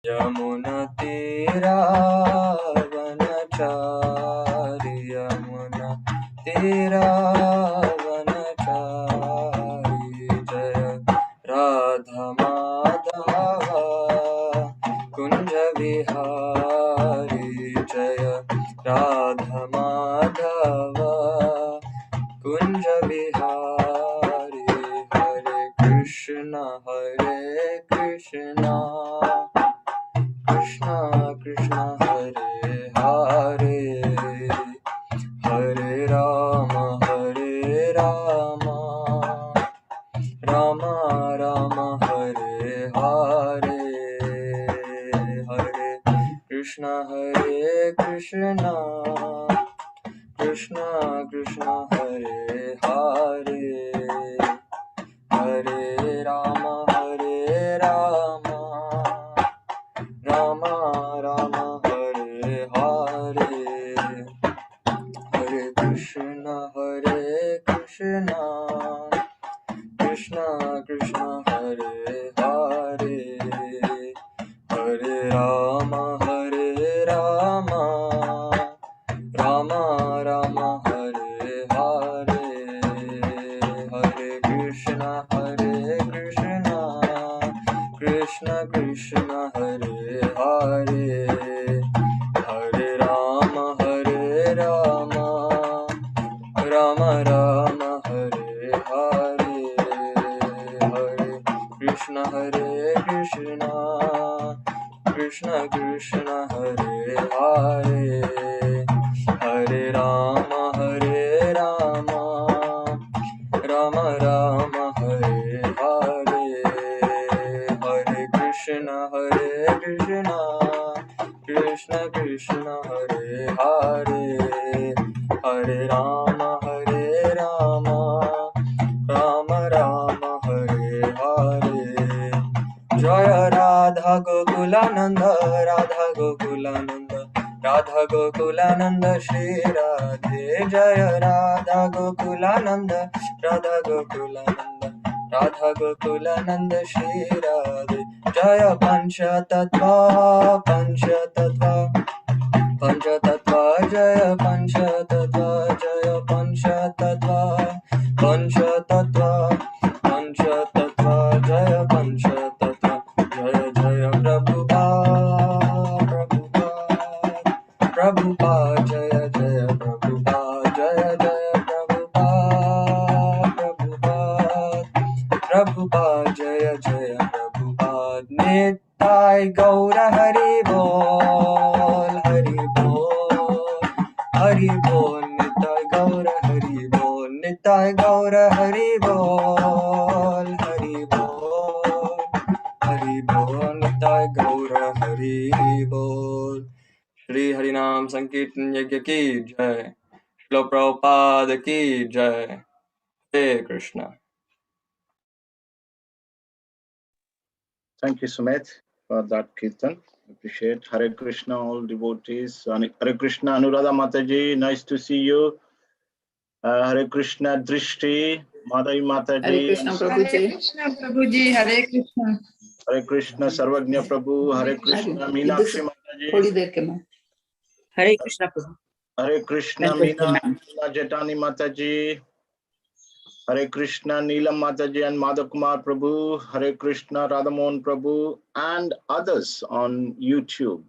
यमुनतीरावनचारि यमुनतीरावनचारि जय राधा माधव कुंज विहारी जय राधा माधव कुंज विहारी हरे कृष्ण कृष्ण कृष्ण हरे हरे हरे राम राम राम हरे हरे हरे कृष्ण कृष्ण कृष्ण हरे हरे हरे राम राम राम हरे हरे हरे कृष्ण कृष्ण कृष्ण हरे हरे हरे राम राम राम हरे हरे हरे कृष्ण कृष्ण कृष्ण हरे हरे हरे राम राम राम हरे हरे हरे कृष्ण कृष्ण कृष्ण हरे हरे हरे राम राम राम हरे हरे हरे कृष्ण कृष्ण कृष्ण हरे हरे हरे राम राम राम हरे हरे जय राधा गोकुलानंद राधा गोकुलानंद श्री राधे जय राधा गोकुलानंद राधा गोकुलानंद श्री राधे जय पंचतत्व जय पंचतत्व जय पंचतत्व जय जय प्रभुपाद जय जय प्रभुपाद जय जय प्रभुपाद जय जय प्रभुपाद निताय गौर हरि बोल निताय गौर हरि बोल निताय गौर हरि बोल निताय गौर हरि बोल। श्री हरिनाम संकीर्तन यज्ञ की जय। श्रील प्रभुपाद की जय। हरे Krishna. Thank you, Sumit, for that kirtan. Appreciate. Hare Krishna, all devotees. Hare Krishna, Anuradha Mataji, nice to see you. Hare Krishna, Drishti, Madhavi Mataji. Hare Krishna, Prabhuji. Hare Krishna. Hare Krishna, Sarvagnya Prabhu. Hare Krishna, Meenakshi Mataji. थोड़ी देर के में हरे कृष्णा प्रभु। Hare Krishna, Meena Jetani Mataji. Hare Krishna, Neelam Mataji and Madhav Kumar Prabhu. Hare Krishna, Radhamohan Prabhu, and others on YouTube.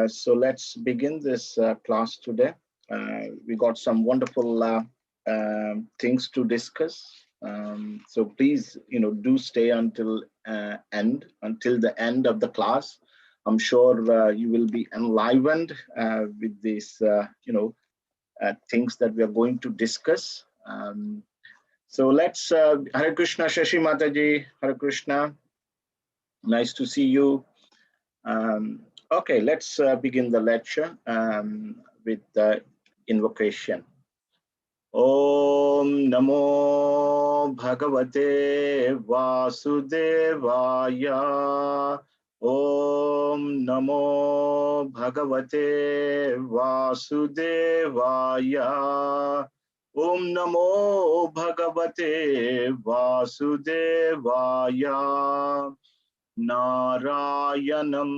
So let's begin this class today. We got some wonderful things to discuss. So please, do stay until the end of the class. I'm sure you will be enlivened with these, things that we are going to discuss. So let's, Hare Krishna, Shashi Mataji, Hare Krishna. Nice to see you. Okay, let's begin the lecture with the invocation. Om Namo Bhagavate Vasudevaya. Om Namo Bhagavate Vasudevaya. Om Namo Bhagavate Vasudevaya. नारायणम्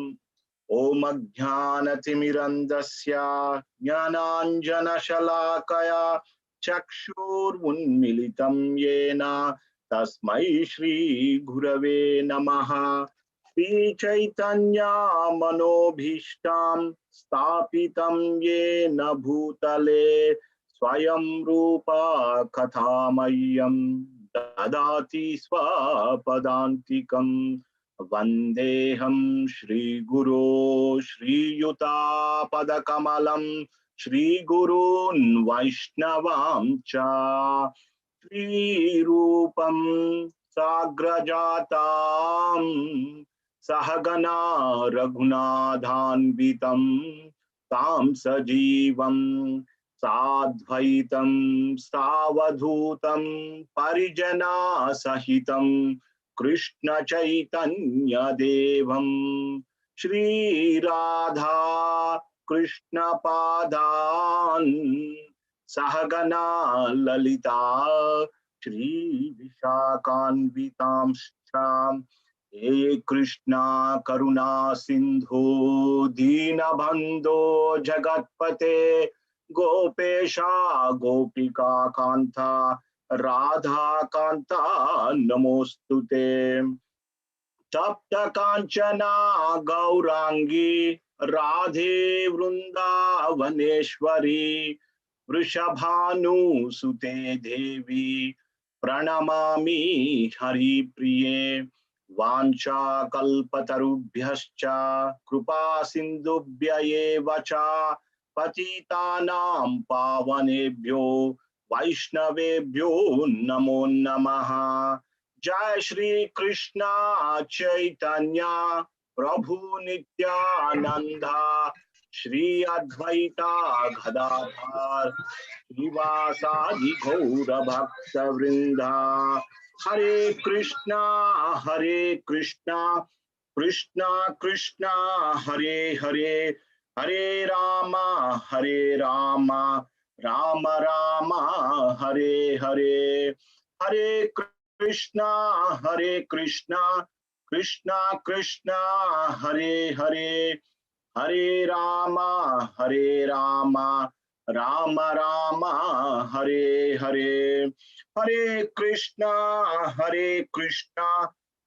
ॐ अज्ञानतिमिरन्धस्य ज्ञानाञ्जनशलाकया चक्षुरुन्मीलितं येन तस्मै श्रीगुरवे नमः। श्रीचैतन्यमनोभीष्टं स्थापितं येन भूतले स्वयं रूपा कथामह्यं ददाति स्वपदान्तिकम्। वन्देऽहं श्रीगुरो श्रीयुतापदकमलं श्रीगुरून् वैष्णवां च श्रीरूपं साग्रजातां सहगना रघुनाथान्वितं तां सजीवं साद्वैतं सावधूतं परिजनसहितं कृष्ण चैतन्य देवं श्रीराधा कृष्ण पादान् सहगना ललिता श्री विशाखान्वितांश्च हे कृष्णा करुणा सिंधु दीनबन्धो जगत्पते गोपेशा गोपिका कांता राधा कांता नमोस्तुते। तप्त कांचना गौरांगी राधे वृंदावनेश्वरी वृषभानुसुते देवी प्रणमामि हरिप्रिये। वाञ्छाकल्पतरुभ्यश्च कृपा सिन्धुभ्य एव च पतितानां पावनेभ्यो वैष्णवेभ्यो नमो नमः। जय श्री कृष्ण चैतन्य प्रभु नित्यानंद श्री अद्वैता गदाधर श्रीवासादि गौर भक्त वृंदा। हरे कृष्णा कृष्णा कृष्णा हरे हरे हरे राम राम राम हरे हरे। हरे कृष्णा कृष्णा कृष्णा हरे हरे हरे राम राम राम हरे हरे। हरे Krishna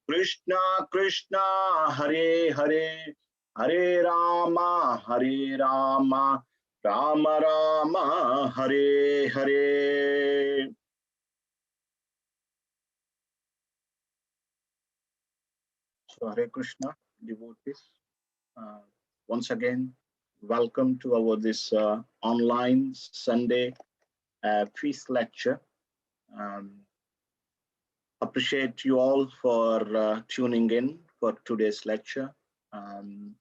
Krishna Krishna Hare Hare Hare Ram Ram Ram Hare Hare. So Hare Krishna devotees, once again welcome to our this online Sunday feast lecture. Appreciate you all for tuning in for today's lecture.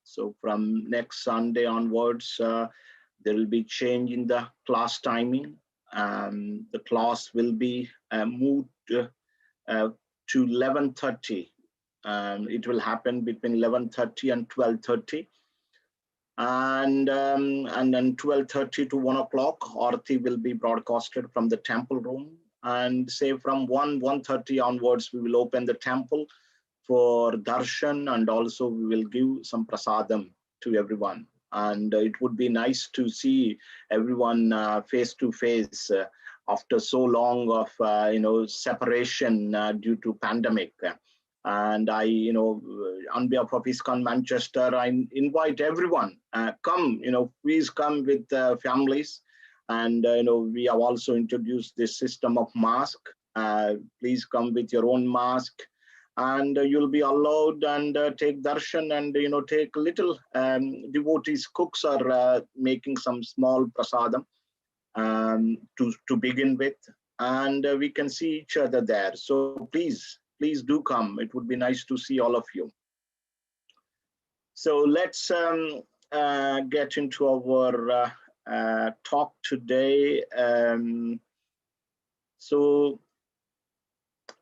So from next Sunday onwards, there will be change in the class timing. The class will be moved to 11:30. It will happen between 11:30 and 12:30. And then 12:30 to 1 o'clock, Aarti will be broadcasted from the temple room. And say from 1:30 onwards, we will open the temple for darshan, and also we will give some prasadam to everyone. And it would be nice to see everyone face to face after so long of separation due to pandemic. And I, on behalf of ISKCON Manchester, I invite everyone, come, please come with families. And, we have also introduced this system of mask. Please come with your own mask, and you'll be allowed and take darshan, and, take little devotees, cooks are making some small prasadam to begin with. And we can see each other there. So please do come. It would be nice to see all of you. So let's get into our talk today. So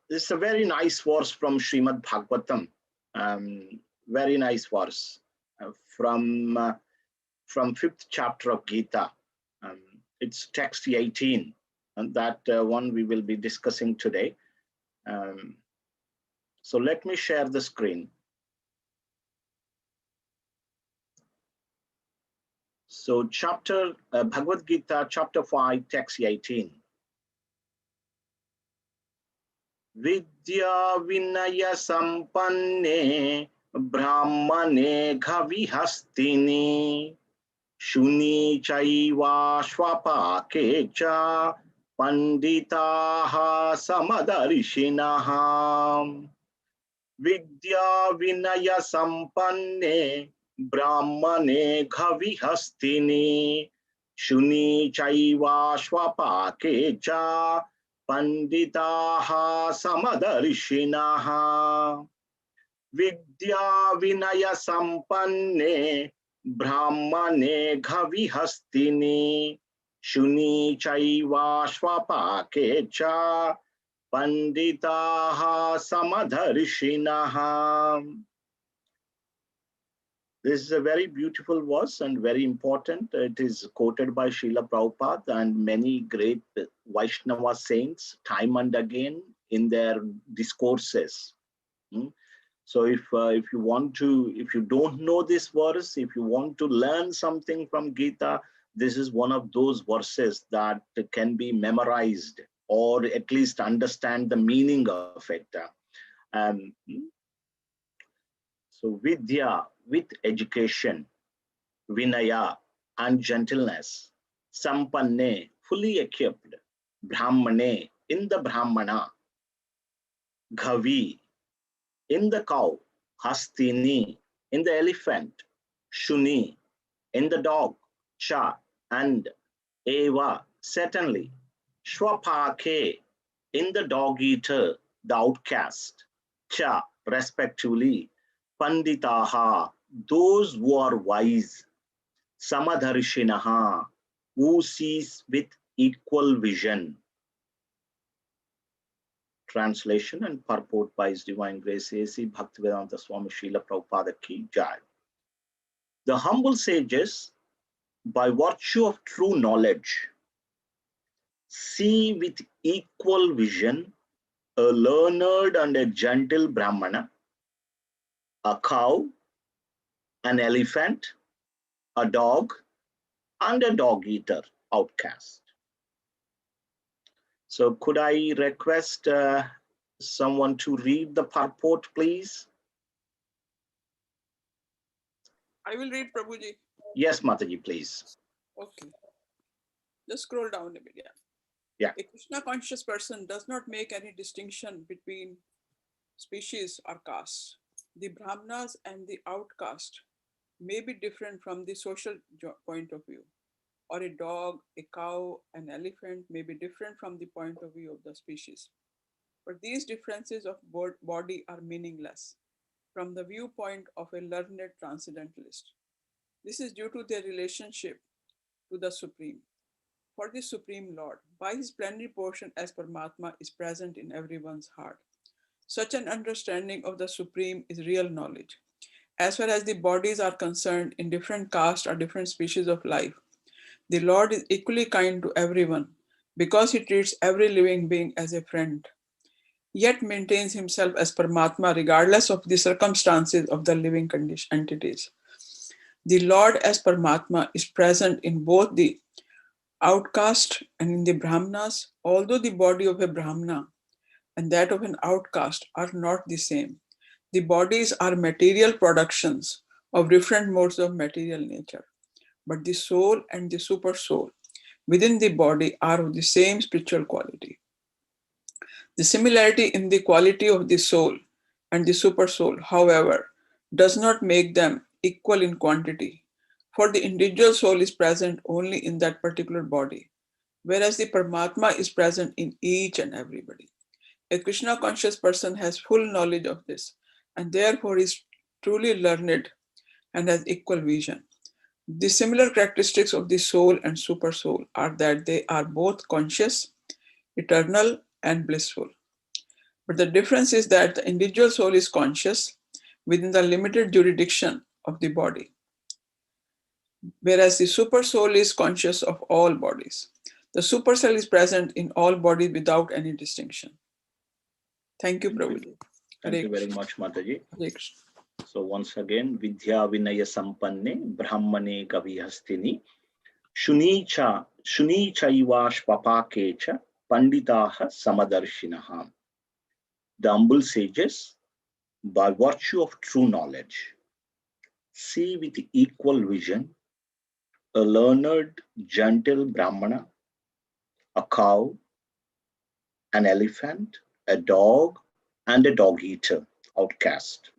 this is a very nice verse from Srimad Bhagavatam. Very nice verse from 5th chapter of Gita. It's text 18, and that one we will be discussing today. So let me share the screen. So Bhagavad Gita, chapter 5, text 18. Vidya vinaya sampanne brahmane ghavihastini shuni chaiva swapake cha panditaha samadarishinaha. Vidya vinaya sampanne brahmane ghavihastini shuni chaiva swapake cha panditaha samadarishinaha. Vidya vinaya sampanne brahmane ghavihastini shuni chaiva swapake cha panditaha samadharishinaha. This is a very beautiful verse and very important. It is quoted by Srila Prabhupada and many great Vaishnava saints time and again in their discourses. So if you don't know this verse, if you want to learn something from Gita, this is one of those verses that can be memorized or at least understand the meaning of it. So Vidya, with education, Vinaya, and gentleness, Sampanne, fully equipped, Brahmane, in the Brahmana, Ghavi, in the cow, Hastini, in the elephant, Shuni, in the dog, Cha, and Eva, certainly, Shwapake, in the dog eater, the outcast, Cha, respectively, Panditaha, those who are wise, Samadharishinaha, who sees with equal vision. Translation and purport by His Divine Grace A.C. Bhaktivedanta Swami Srila Prabhupada Ki Jai. The humble sages, by virtue of true knowledge, see with equal vision a learned and a gentle Brahmana, a cow, an elephant, a dog, and a dog eater outcast. So could I request someone to read the purport, please? I will read, Prabhuji. Yes, Mataji, please. Okay. Just scroll down a bit. Yeah. A Krishna conscious person does not make any distinction between species or castes. The Brahmanas and the outcast may be different from the social point of view, or a dog, a cow, an elephant may be different from the point of view of the species. But these differences of body are meaningless from the viewpoint of a learned transcendentalist. This is due to their relationship to the Supreme. For the Supreme Lord, by his plenary portion as Paramatma, is present in everyone's heart. Such an understanding of the Supreme is real knowledge. As far as the bodies are concerned in different castes or different species of life, the Lord is equally kind to everyone because he treats every living being as a friend, yet maintains himself as Paramatma regardless of the circumstances of the living entities. The Lord as Paramatma is present in both the outcast and in the Brahmanas, although the body of a Brahmana and that of an outcast are not the same. The bodies are material productions of different modes of material nature, but the soul and the super soul within the body are of the same spiritual quality. The similarity in the quality of the soul and the super soul, however, does not make them equal in quantity, for the individual soul is present only in that particular body, whereas the Paramatma is present in each and everybody. A Krishna conscious person has full knowledge of this and therefore is truly learned and has equal vision. The similar characteristics of the soul and super soul are that they are both conscious, eternal, and blissful. But the difference is that the individual soul is conscious within the limited jurisdiction of the body, whereas the super soul is conscious of all bodies. The super soul is present in all bodies without any distinction. Thank you, Prabhuji. Thank you very much, Mataji. Hare Krishna. So once again, Vidya Vinaya Sampanne Brahmane Kavihastini Shunicha Shunichaivash Papakecha Panditaha Samadarshinaha. The humble sages, by virtue of true knowledge, see with equal vision a learned, gentle Brahmana, a cow, an elephant, a dog, and a dog eater, outcast.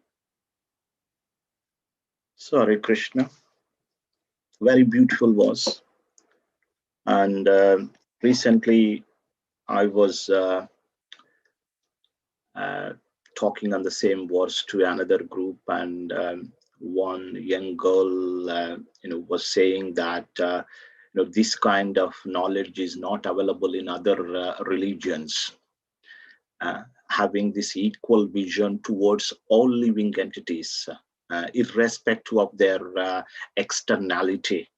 So, Hare Krishna, very beautiful verse. And recently, I was talking on the same verse to another group, and one young girl, was saying that this kind of knowledge is not available in other religions. Having this equal vision towards all living entities, irrespective of their externality.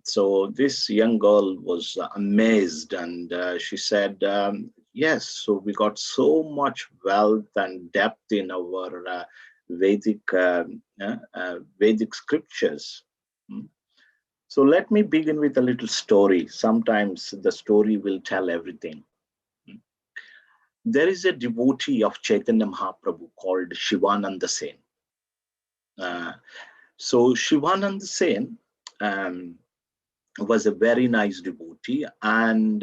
So this young girl was amazed, and she said, yes, so we got so much wealth and depth in our Vedic scriptures. So let me begin with a little story. Sometimes the story will tell everything. There is a devotee of Chaitanya Mahaprabhu called Shivananda Sen. So Shivananda Sen was a very nice devotee, and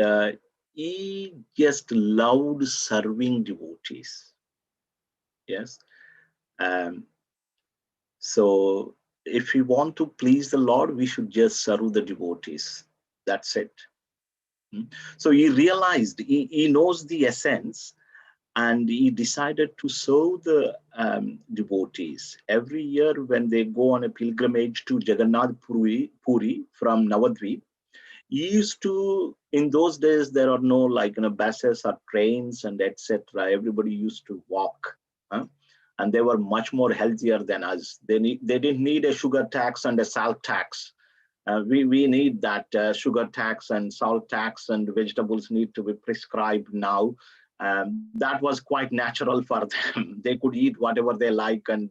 he just loved serving devotees. Yes. So if we want to please the Lord, we should just serve the devotees. That's it. So he realized, he knows the essence, and he decided to serve the devotees. Every year when they go on a pilgrimage to Jagannath Puri from Navadvip, he used to, in those days, there are no buses or trains and etc. Everybody used to walk. And they were much more healthier than us. They didn't need a sugar tax and a salt tax. We need that sugar tax and salt tax, and vegetables need to be prescribed now. That was quite natural for them. They could eat whatever they like, and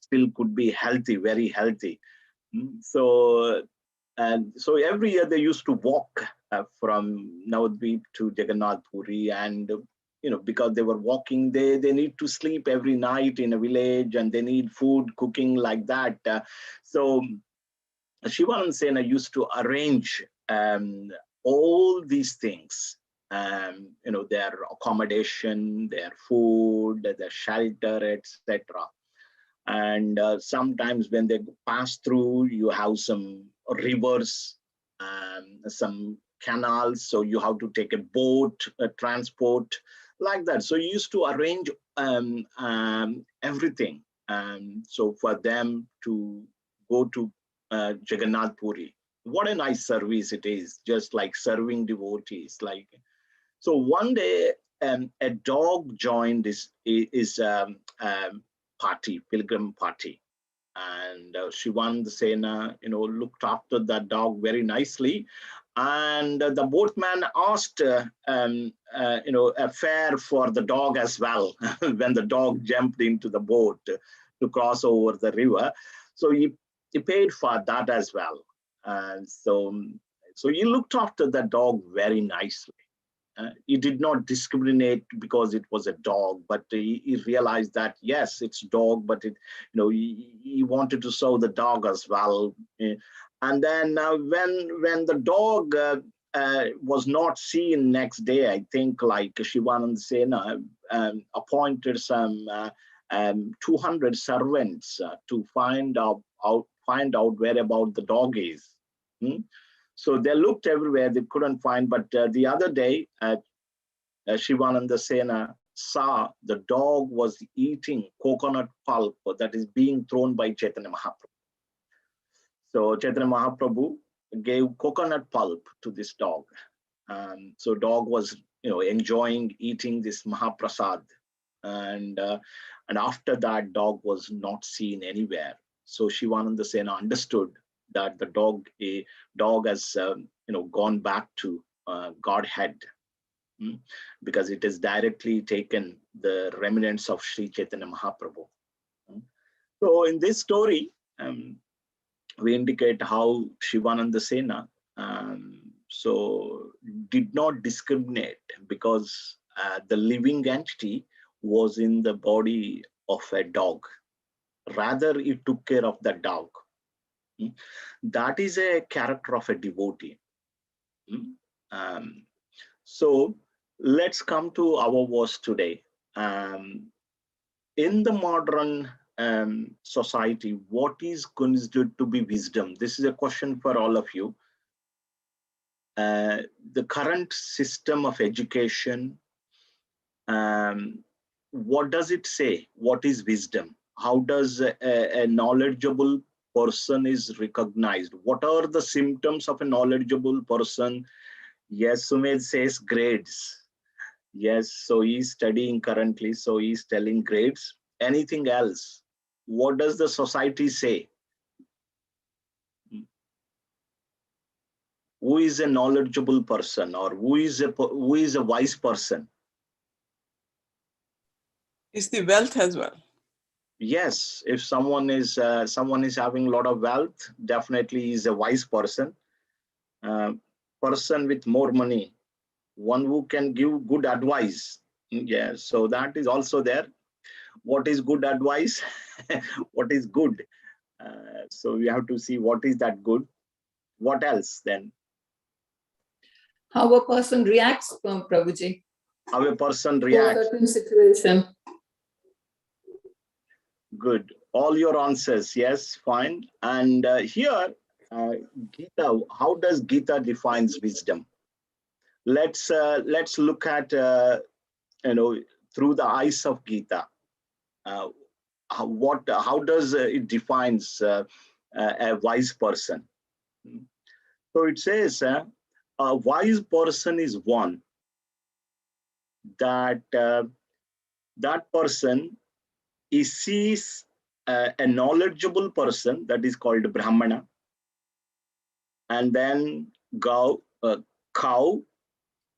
still could be healthy, very healthy. So every year they used to walk from Navadvip to Jagannath Puri, and because they were walking, they need to sleep every night in a village, and they need food, cooking like that. So Shivananda Sena used to arrange all these things, their accommodation, their food, their shelter, etc. And sometimes when they pass through, you have some rivers, some canals, so you have to take a boat, a transport, like that. So you used to arrange everything, so for them to go to Jagannath Puri. What a nice service it is, just like serving devotees. So one day, a dog joined this party, pilgrim party, and Shivananda Sena, looked after that dog very nicely. And the boatman asked, a fare for the dog as well when the dog jumped into the boat to cross over the river. So he paid for that as well. And so he looked after the dog very nicely. He did not discriminate because it was a dog, but he realized that yes, it's dog, but he wanted to serve the dog as well. And then when the dog was not seen next day, I think Shivananda Sena appointed some 200 servants to find out where about the dog is. So they looked everywhere, they couldn't find, but the other day, Shivananda Sena saw the dog was eating coconut pulp that is being thrown by Chaitanya Mahaprabhu. So Chaitanya Mahaprabhu gave coconut pulp to this dog. So dog was, enjoying eating this Mahaprasad. And after that, dog was not seen anywhere. So Shivananda Sena understood that the dog has, gone back to Godhead, because it has directly taken the remnants of Sri Chaitanya Mahaprabhu. So in this story, we indicate how Shivananda Sena so did not discriminate, because the living entity was in the body of a dog. Rather, he took care of the dog. That is a character of a devotee. So let's come to our verse today. In the modern society, what is considered to be wisdom? This is a question for all of you. The current system of education, what does it say? What is wisdom? How does a knowledgeable person is recognized? What are the symptoms of a knowledgeable person? Yes, Sumedh says grades. Yes, so he's studying currently, so he's telling grades. Anything else? What does the society say? Who is a knowledgeable person, or who is a wise person? Is the wealth as well? Yes, if someone is having a lot of wealth, definitely is a wise person. Person with more money, one who can give good advice. Yeah, so that is also there. What is good advice? What is good? So we have to see what is that good. What else then? How a person reacts, Prabhuji. How a person To a reacts. certain situation. Good. All your answers, yes, fine. And here, Gita. How does Gita defines wisdom? Let's look at through the eyes of Gita. How does it defines a wise person? So it says a wise person is one that that person, he sees a knowledgeable person, that is called Brahmana, and then cow,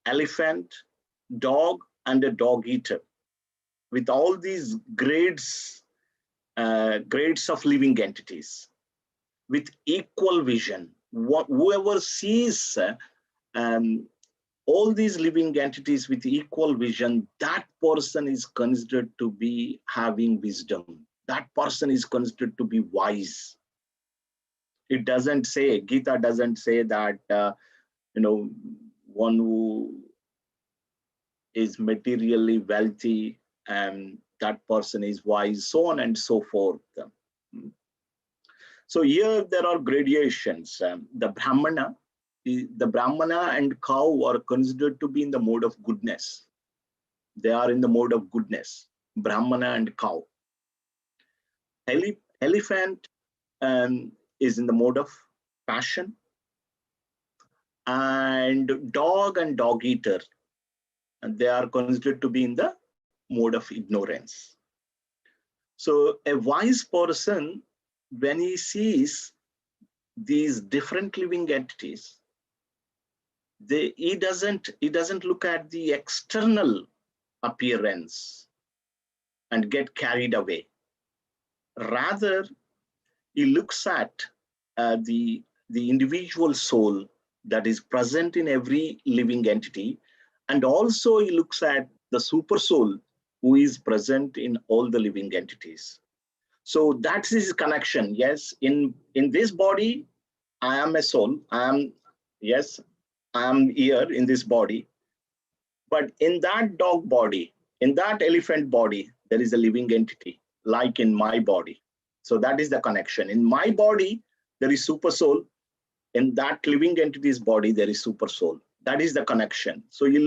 elephant, dog, and a dog eater, with all these grades of living entities, with equal vision. Whoever sees all these living entities with equal vision, that person is considered to be having wisdom. That person is considered to be wise. It doesn't say, Gita doesn't say that, one who is materially wealthy and that person is wise, so on and so forth. So here there are gradations. The Brahmana and cow are considered to be in the mode of goodness. They are in the mode of goodness, Brahmana and cow. Elephant is in the mode of passion, and dog eater, and they are considered to be in the mode of ignorance. So a wise person, when he sees these different living entities, he doesn't look at the external appearance and get carried away. Rather, he looks at the individual soul that is present in every living entity, and also he looks at the super soul who is present in all the living entities. So that's his connection. Yes, in this body, I am a soul. I am here in this body. But in that dog body, in that elephant body, there is a living entity, like in my body. So that is the connection. In my body, there is super soul. In that living entity's body, there is super soul. That is the connection. So he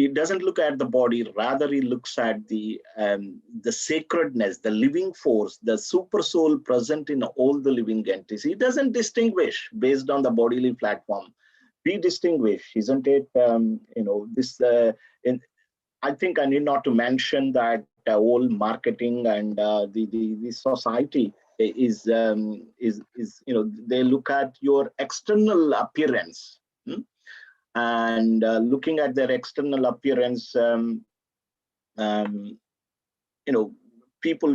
doesn't look at the body, rather he looks at the sacredness, the living force, the super soul present in all the living entities. He doesn't distinguish based on the bodily platform. We distinguish, isn't it? I think I need not to mention that all marketing and the society is they look at your external appearance. And looking at their external appearance,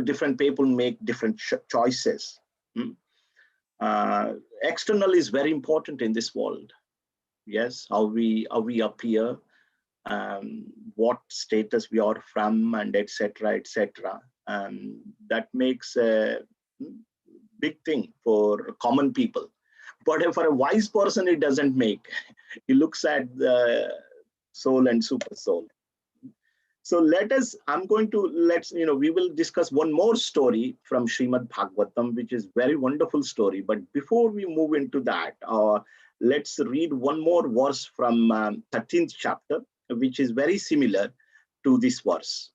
different people make different choices. External is very important in this world. Yes, how we appear, what status we are from, and etc. etc. That makes a big thing for common people. But for a wise person, it doesn't make. He looks at the soul and super soul. So we will discuss one more story from Srimad Bhagavatam, which is very wonderful story. But before we move into that, let's read one more verse from 13th chapter, which is very similar to this verse.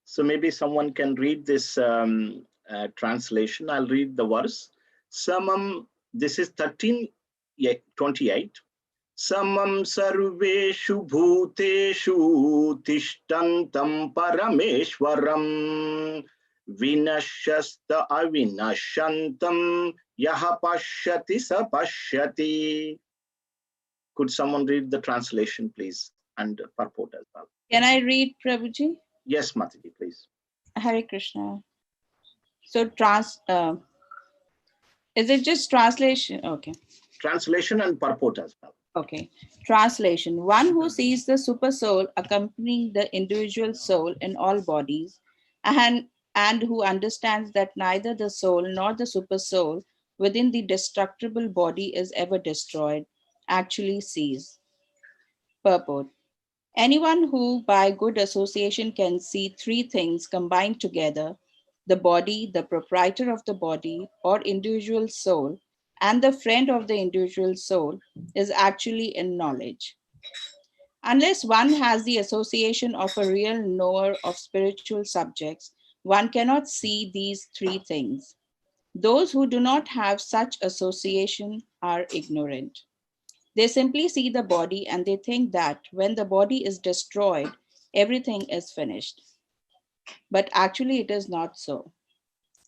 So maybe someone can read this translation. I'll read the verse. This is 13:28. Samam sarveshu bhuteshu tishtantam parameshwaram vinashasta avinashantam yaha pashyati sa pashyati. Could someone read the translation, please, and purport as well? Can I read, Prabhuji? Yes, Mataji, please. Hare Krishna. So is it just translation? Okay. Translation and purport as well. Okay. Translation. One who sees the super soul accompanying the individual soul in all bodies and who understands that neither the soul nor the super soul within the destructible body is ever destroyed, actually sees. Purport. Anyone who by good association can see three things combined together, the body, the proprietor of the body or individual soul, and the friend of the individual soul, is actually in knowledge. Unless one has the association of a real knower of spiritual subjects, one cannot see these three things. Those who do not have such association are ignorant. They simply see the body and they think that when the body is destroyed, everything is finished. But actually, it is not so.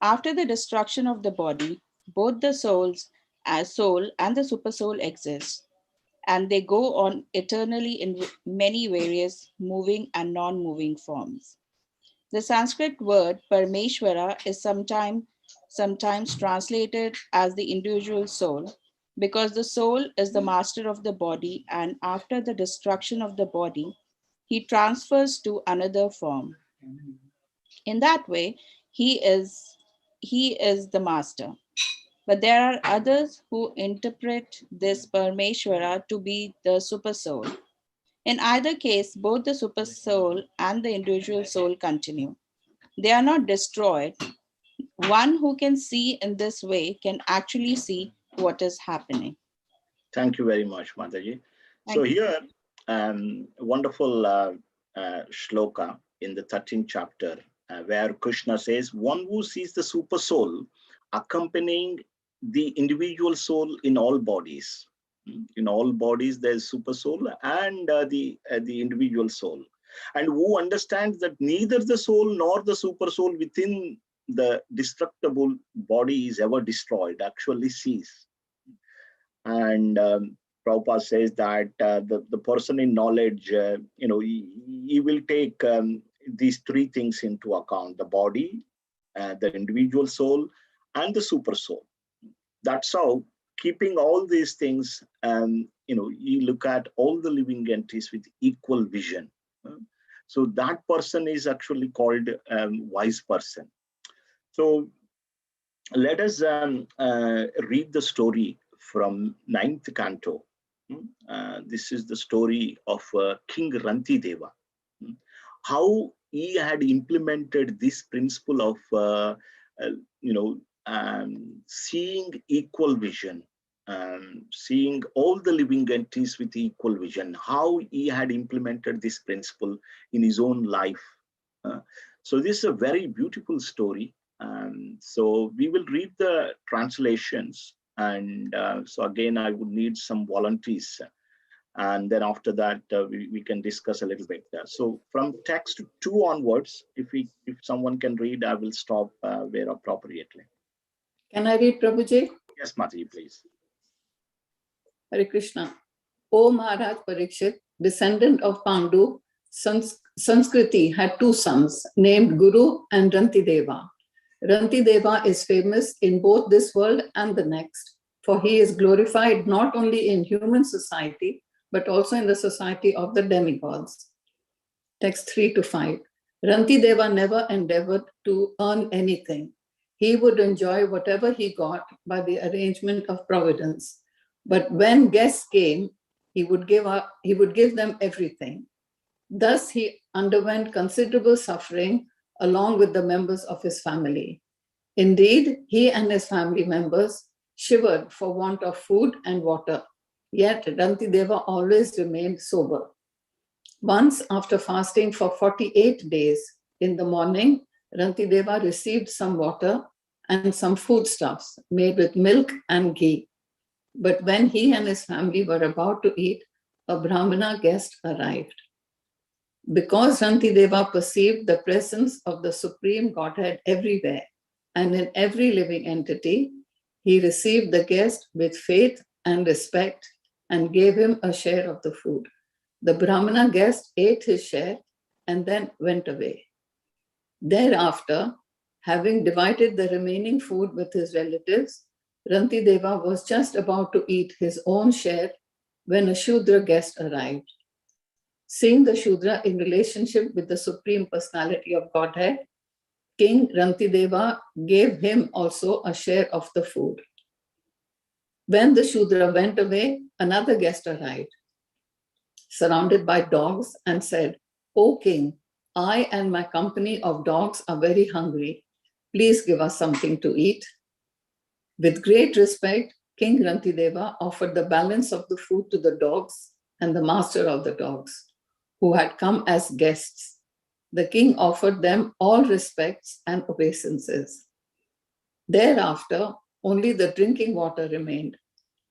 After the destruction of the body, both the soul and the supersoul exist, and they go on eternally in many various moving and non-moving forms. The Sanskrit word Parameshwara is sometimes translated as the individual soul, because the soul is the master of the body, and after the destruction of the body, he transfers to another form. In that way, he is the master. But there are others who interpret this Parameshwara to be the super soul. In either case, both the super soul and the individual soul continue. They are not destroyed. One who can see in this way can actually see what is happening. Thank you very much, Mataji. So here, wonderful shloka in the 13th chapter, where Krishna says, one who sees the super soul accompanying the individual soul in all bodies. In all bodies, there's super soul and the individual soul. And who understands that neither the soul nor the super soul within the destructible body is ever destroyed, actually sees. And Prabhupada says that the person in knowledge, he will take these three things into account: the body, the individual soul, and the super soul. That's how, keeping all these things, you look at all the living entities with equal vision. So that person is actually called wise person. So let us read the story from 9th canto. This is the story of King Rantideva. How he had implemented this principle of, seeing equal vision, seeing all the living entities with equal vision, how he had implemented this principle in his own life. So this is a very beautiful story. So we will read the translations, and so again I would need some volunteers, and then after that we can discuss a little bit. So from text 2 onwards, if someone can read, I will stop where appropriately. Can I read, Prabhuji? Yes, Mataji, please. Hare Krishna. O Maharaj Parikshit, descendant of Pandu, Sanskriti had two sons named Guru and Rantideva. Rantideva is famous in both this world and the next, for he is glorified not only in human society, but also in the society of the demigods. Text 3 to 5. Rantideva never endeavored to earn anything. He would enjoy whatever he got by the arrangement of providence. But when guests came, he would give them everything. Thus, he underwent considerable suffering along with the members of his family. Indeed, he and his family members shivered for want of food and water, yet Rantideva always remained sober. Once, after fasting for 48 days, in the morning, Rantideva received some water and some foodstuffs made with milk and ghee. But when he and his family were about to eat, a Brahmana guest arrived. Because Rantideva perceived the presence of the Supreme Godhead everywhere and in every living entity, he received the guest with faith and respect and gave him a share of the food. The Brahmana guest ate his share and then went away. Thereafter, having divided the remaining food with his relatives, Rantideva was just about to eat his own share when a Shudra guest arrived. Seeing the Shudra in relationship with the Supreme Personality of Godhead, King Rantideva gave him also a share of the food. When the Shudra went away, another guest arrived, surrounded by dogs, and said, "O king, I and my company of dogs are very hungry. Please give us something to eat." With great respect, King Rantideva offered the balance of the food to the dogs and the master of the dogs, who had come as guests. The king offered them all respects and obeisances. Thereafter, only the drinking water remained,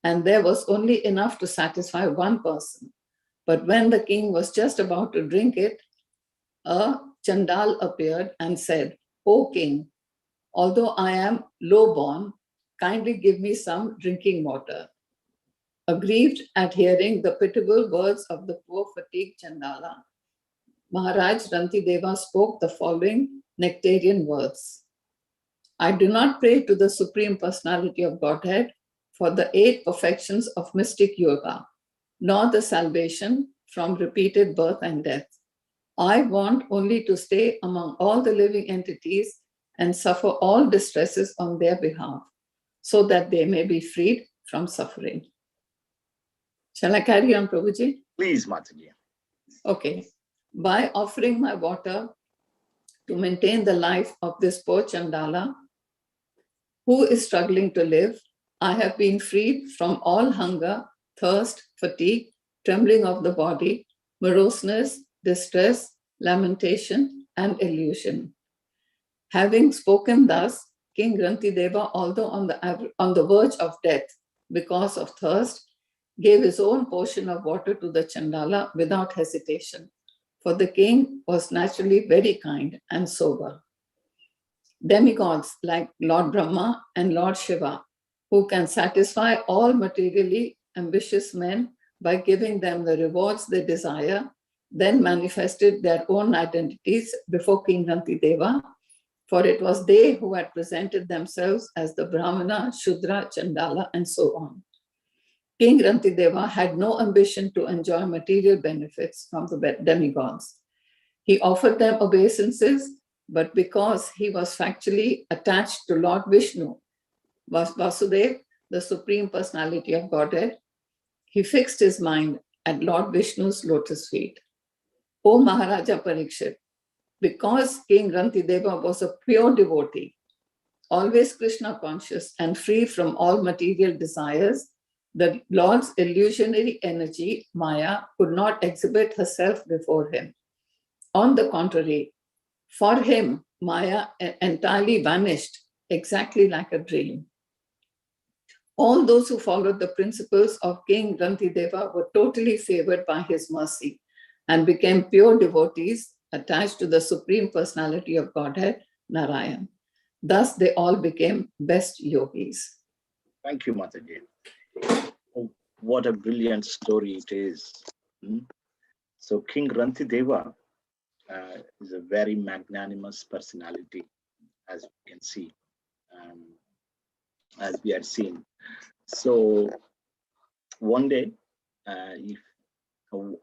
and there was only enough to satisfy one person. But when the king was just about to drink it, a Chandal appeared and said, "O king, although I am low-born, kindly give me some drinking water." Aggrieved at hearing the pitiable words of the poor fatigued Chandala, Maharaj Rantideva spoke the following nectarian words. "I do not pray to the Supreme Personality of Godhead for the 8 perfections of mystic yoga, nor the salvation from repeated birth and death. I want only to stay among all the living entities and suffer all distresses on their behalf, so that they may be freed from suffering." Shall I carry on, Prabhuji? Please, Mataji. Okay. By offering my water to maintain the life of this poor Chandala, who is struggling to live, I have been freed from all hunger, thirst, fatigue, trembling of the body, moroseness, distress, lamentation, and illusion. Having spoken thus, King Rantideva, although on the verge of death because of thirst, gave his own portion of water to the Chandala without hesitation, for the king was naturally very kind and sober. Demigods like Lord Brahma and Lord Shiva, who can satisfy all materially ambitious men by giving them the rewards they desire, then manifested their own identities before King Rantideva, for it was they who had presented themselves as the Brahmana, Shudra, Chandala, and so on. King Rantideva had no ambition to enjoy material benefits from the demigods. He offered them obeisances, but because he was factually attached to Lord Vishnu, Vasudev, the Supreme Personality of Godhead, he fixed his mind at Lord Vishnu's lotus feet. O Maharaja Parikshit, because King Rantideva was a pure devotee, always Krishna conscious and free from all material desires, the Lord's illusionary energy, Maya, could not exhibit herself before him. On the contrary, for him, Maya entirely vanished, exactly like a dream. All those who followed the principles of King Rantideva were totally favored by his mercy and became pure devotees attached to the Supreme Personality of Godhead, Narayan. Thus, they all became best yogis. Thank you, Mataji. what a brilliant story it is. So King Rantideva is a very magnanimous personality, as you can see, as we had seen. So one day,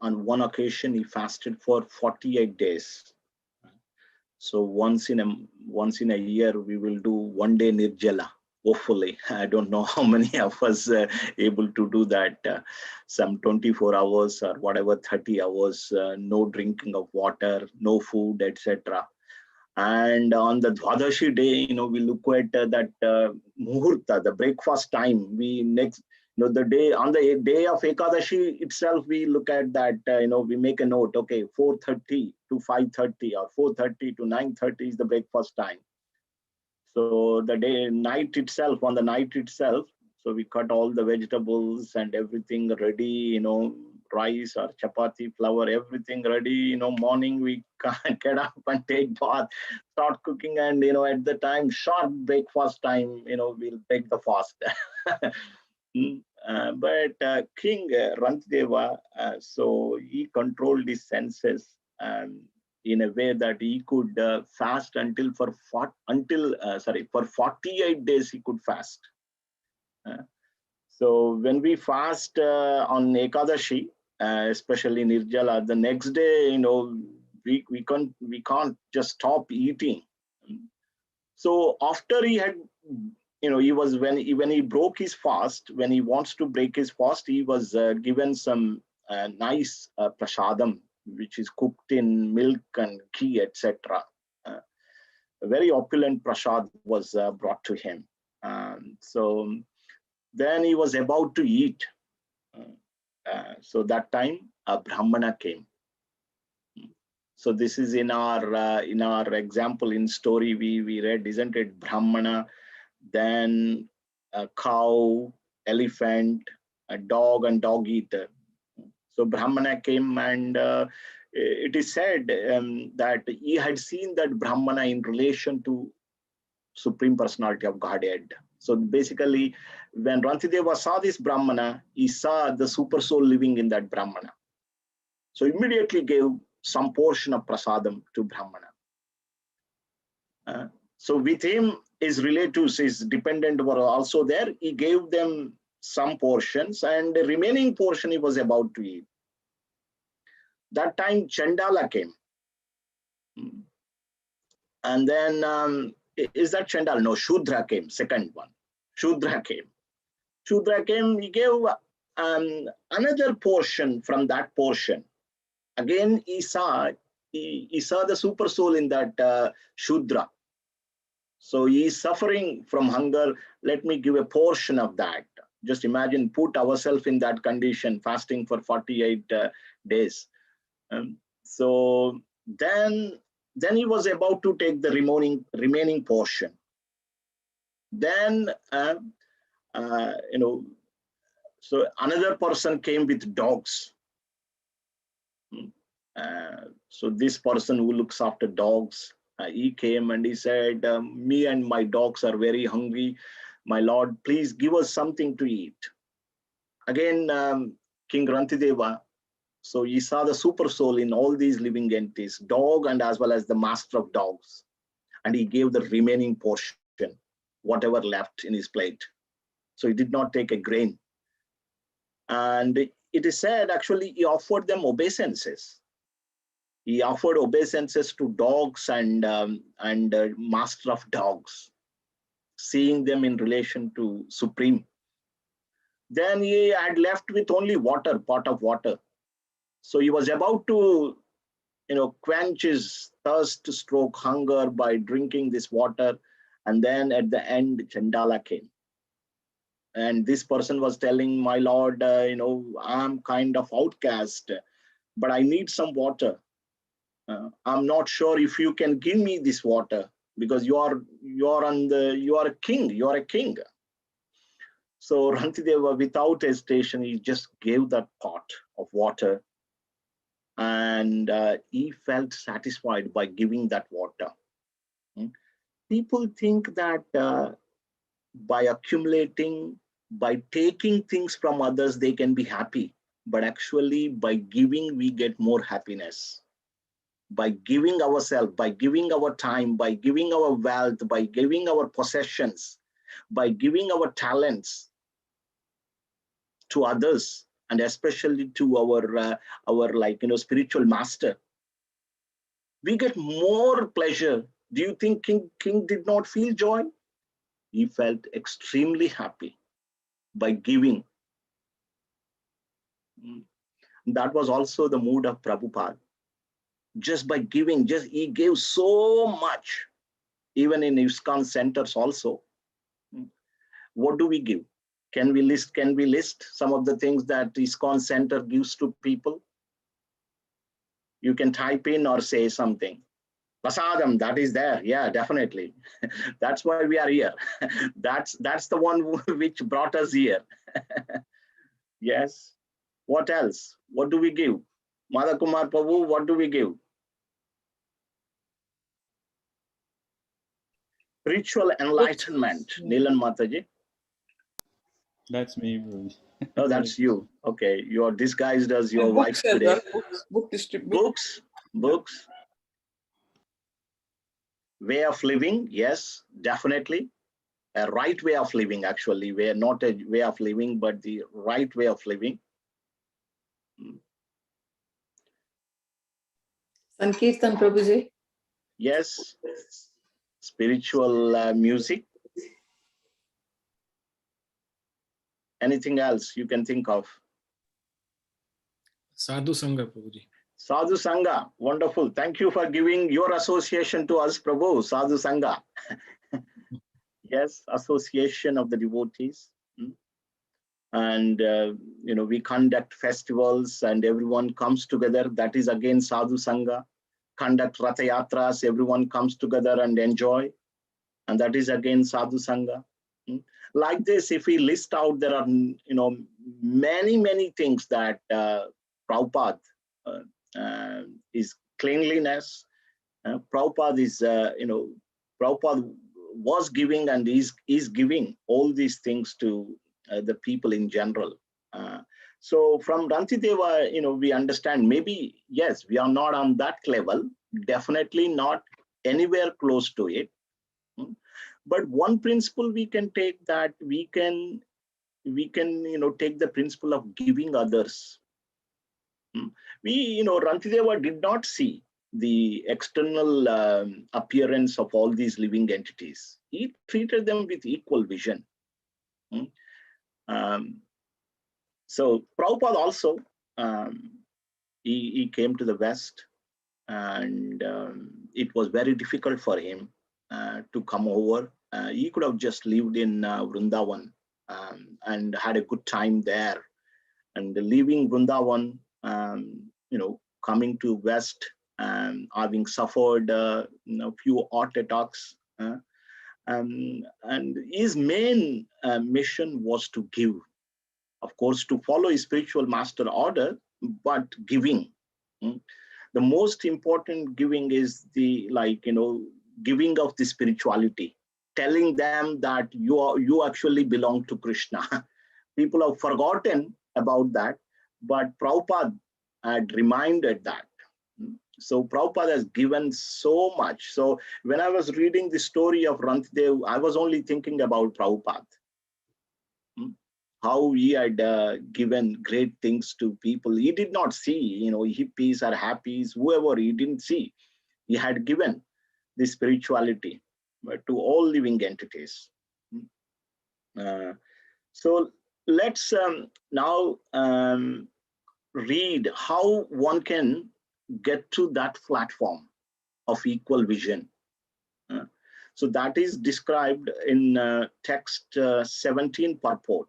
on one occasion, he fasted for 48 days. So once in a year, we will do 1 day Nirjala. Hopefully, I don't know how many of us able to do that. Some 24 hours or whatever, 30 hours, no drinking of water, no food, etc. And on the Dwadashi day, we look at that Muhurta, the breakfast time. The day on the day of Ekadashi itself, we look at that. We make a note. Okay, 4:30 to 5:30 or 4:30 to 9:30 is the breakfast time. So the night itself, so we cut all the vegetables and everything ready, rice or chapati, flour, everything ready. Morning we get up and take bath, start cooking, and at the time, short breakfast time, we'll take the fast. But King Rantideva, so he controlled his senses in a way that he could fast for 48 days. He could fast. So when we fast on Ekadashi, especially Nirjala, the next day, we can't just stop eating. So after he had, he was when he broke his fast, when he wants to break his fast, he was given some nice prasadam, which is cooked in milk and ghee, etc. A very opulent prasad was brought to him. So then he was about to eat. So that time a Brahmana came. So this is in our example in story we read, isn't it? Brahmana, then a cow, elephant, a dog, and dog eater. So Brahmana came, and it is said that he had seen that Brahmana in relation to Supreme Personality of Godhead. So basically, when Rantideva saw this Brahmana, he saw the super soul living in that Brahmana. So immediately gave some portion of prasadam to Brahmana. So with him, his relatives, his dependent were also there. He gave them some portions, and the remaining portion he was about to eat. That time Chandala came. And then, is that Chandala? No, Shudra came, second one. Shudra came, he gave another portion from that portion. Again, he saw the super soul in that Shudra. So he is suffering from hunger. Let me give a portion of that. Just imagine, put ourselves in that condition, fasting for 48 days. So then he was about to take the remaining portion. Then so another person came with dogs. So this person who looks after dogs, he came and he said, me and my dogs are very hungry. My Lord, please give us something to eat. Again, King Rantideva, so he saw the super soul in all these living entities, dog and as well as the master of dogs. And he gave the remaining portion, whatever left in his plate. So he did not take a grain. And it is said, actually, he offered them obeisances. He offered obeisances to dogs and master of dogs, seeing them in relation to Supreme. Then he had left with only water, pot of water. So he was about to, quench his thirst, stroke hunger by drinking this water. And then at the end, Chandala came. And this person was telling, my Lord, I'm kind of outcast, but I need some water. I'm not sure if you can give me this water, because you are a king. So Rantideva, without hesitation, he just gave that pot of water, and he felt satisfied by giving that water. People think that by accumulating, by taking things from others, they can be happy. But actually, by giving, we get more happiness. By giving ourselves, by giving our time, by giving our wealth, by giving our possessions, by giving our talents to others, and especially to our spiritual master, we get more pleasure. Do you think King did not feel joy? He felt extremely happy by giving. That was also the mood of Prabhupada. Just by giving, he gave so much, even in ISKCON centers also. What do we give? Can we list some of the things that ISKCON center gives to people? You can type in or say something. Prasadam, that is there. Yeah, definitely. That's why we are here. That's the one which brought us here. Yes. What else? What do we give? Madha Kumar Prabhu, what do we give? Spiritual enlightenment. Neelan Mataji. That's me, bro. No, that's you. Okay, you are disguised as your wife Books as today. well. Book distribute. Books. Way of living, yes, definitely. A right way of living, actually. Not a way of living, but the right way of living. Sankirtan, Prabhuji. Yes. Spiritual music. Anything else you can think of? Sadhu Sangha, Prabhuji. Sadhu Sangha, wonderful. Thank you for giving your association to us, Prabhu, Sadhu Sangha. Yes, association of the devotees. And, we conduct festivals and everyone comes together. That is again Sadhu Sangha. Conduct Ratha Yatras, everyone comes together and enjoy. And that is again Sadhu Sangha. Like this, if we list out, there are, many things that Prabhupada is cleanliness. Prabhupada is, Prabhupada was giving and is giving all these things to the people in general. So from Rantideva, we understand maybe, yes, we are not on that level, definitely not anywhere close to it. But one principle we can take, that we can take the principle of giving others. Rantideva did not see the external appearance of all these living entities. He treated them with equal vision. So Prabhupada also, he came to the West, and it was very difficult for him to come over. He could have just lived in Vrindavan and had a good time there. And leaving Vrindavan, coming to West, having suffered a few heart attacks, and his main mission was to give, of course, to follow his spiritual master order, but giving. The most important giving is the giving of the spirituality, telling them that you actually belong to Krishna. People have forgotten about that, but Prabhupada had reminded that. So Prabhupada has given so much. So when I was reading the story of Rantidev, I was only thinking about Prabhupada. How he had given great things to people. He did not see, hippies or happies, whoever, he didn't see. He had given the spirituality to all living entities. So let's now read how one can get to that platform of equal vision. So that is described in text 17 purport.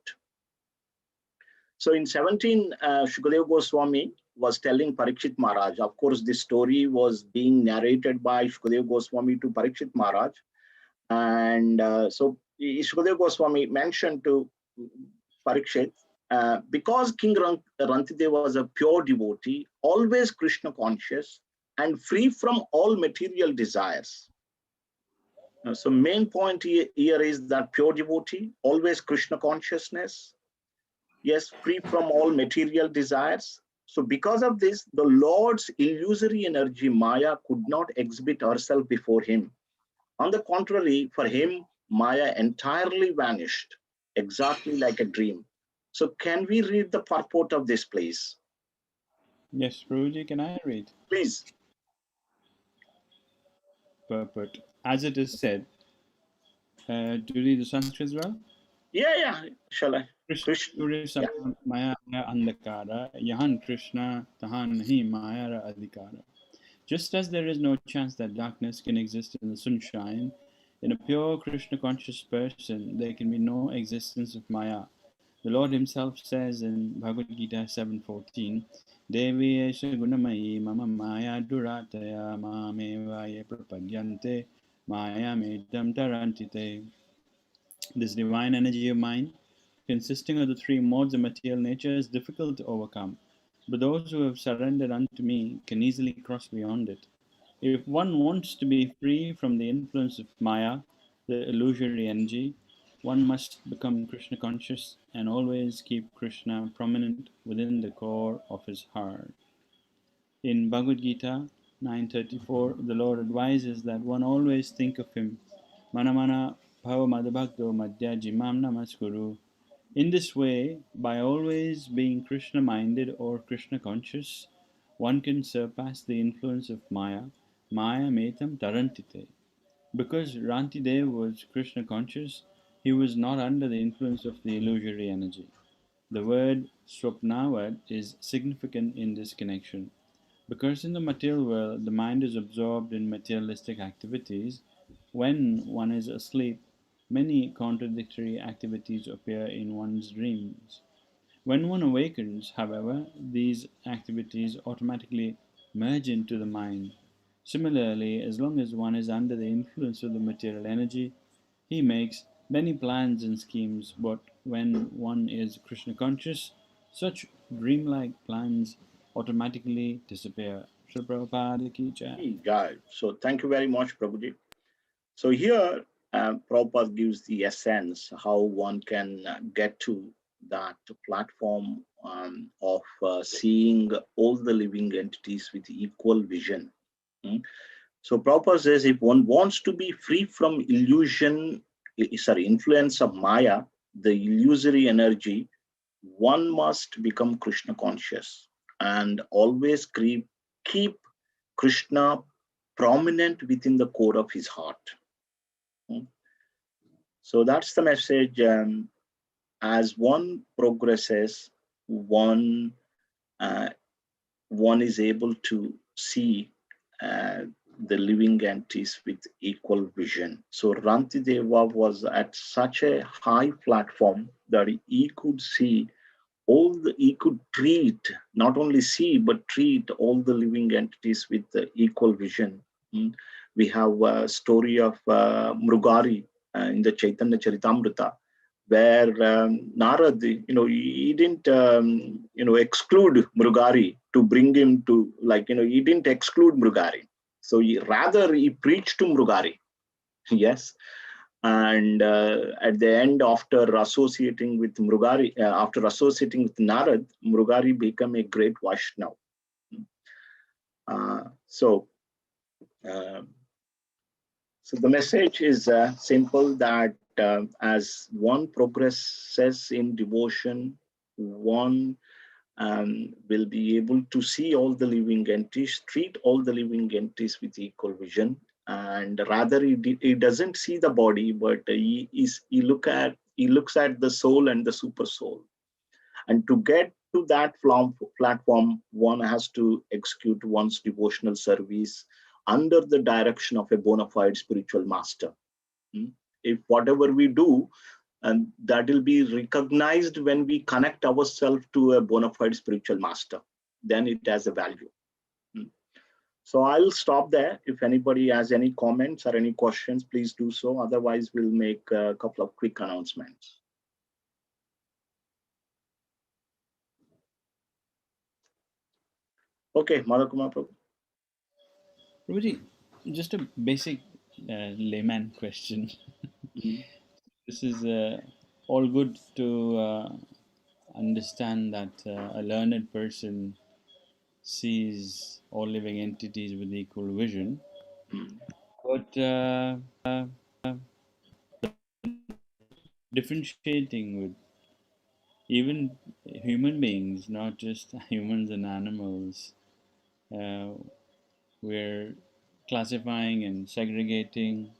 So in 17, Shukadeva Goswami was telling Parikshit Maharaj. Of course, this story was being narrated by Shukadeva Goswami to Parikshit Maharaj. And so Shukadeva Goswami mentioned to Parikshit, because King Rantideva was a pure devotee, always Krishna conscious, and free from all material desires. So main point here is that pure devotee, always Krishna consciousness, yes, free from all material desires. So because of this, the Lord's illusory energy, Maya, could not exhibit herself before him. On the contrary, for him, Maya entirely vanished, exactly like a dream. So can we read the purport of this, please? Yes, Prabhuji, can I read? Please. Purport. As it is said, do you read the Sanskrit as well? Yeah, shall I? Krishna Yeah. Maya Andakara, Yahan Krishna Tahan Nahi Maya Adhikara. Just as there is no chance that darkness can exist in the sunshine, in a pure Krishna conscious person, there can be no existence of Maya. The Lord Himself says in Bhagavad Gita 7:14, Devi Esha Gunamayi Mama Maya Durataya Mameva Ye Prapadyante Maya Medam Tarantite. This divine energy of mind, consisting of the three modes of material nature, is difficult to overcome. But those who have surrendered unto me can easily cross beyond it. If one wants to be free from the influence of Maya, the illusory energy, one must become Krishna conscious and always keep Krishna prominent within the core of his heart. In Bhagavad Gita 9:34, the Lord advises that one always think of him. Manamana bhava madhbhakto madhya jimam namaskuru. In this way, by always being Krishna minded or Krishna conscious, one can surpass the influence of Maya. Maya metam tarantite. Because Rantidev was Krishna conscious, he was not under the influence of the illusory energy. The word swapnavad is significant in this connection. Because in the material world, the mind is absorbed in materialistic activities, when one is asleep, many contradictory activities appear in one's dreams. When one awakens, however, these activities automatically merge into the mind. Similarly, as long as one is under the influence of the material energy, he makes many plans and schemes, but when one is Krishna conscious, such dreamlike plans automatically disappear. Srila Prabhupada ki jai. Yeah. So thank you very much, Prabhuji. So here, Prabhupada gives the essence how one can get to that platform of seeing all the living entities with equal vision. Mm. So Prabhupada says if one wants to be free from influence of Maya, the illusory energy, one must become Krishna conscious and always keep Krishna prominent within the core of his heart. So that's the message. As one progresses, one is able to see the living entities with equal vision. So Rantideva was at such a high platform that he could see he could treat, not only see, but treat all the living entities with equal vision. We have a story of Mrugari in the Chaitanya Charitamrita, where Narad, he didn't, exclude Mrugari to bring him to, he didn't exclude Mrugari. So rather he preached to Mrugari. Yes. And at the end, after associating with Narad, Mrugari became a great Vaishnava. So the message is simple, that as one progresses in devotion, one will be able to see all the living entities, treat all the living entities with equal vision. And rather, he doesn't see the body, but he looks at the soul and the super soul. And to get to that platform, one has to execute one's devotional service under the direction of a bona fide spiritual master. If whatever we do, and that will be recognized when we connect ourselves to a bona fide spiritual master, then it has a value. So I'll stop there. If anybody has any comments or any questions, please do so. Otherwise, we'll make a couple of quick announcements. Okay, Madhakumar Prabhu. Prabhuji, just a basic layman question. Mhm. This is all good to understand that a learned person sees all living entities with equal vision, but differentiating with even human beings, not just humans and animals. Uh, we're classifying and segregating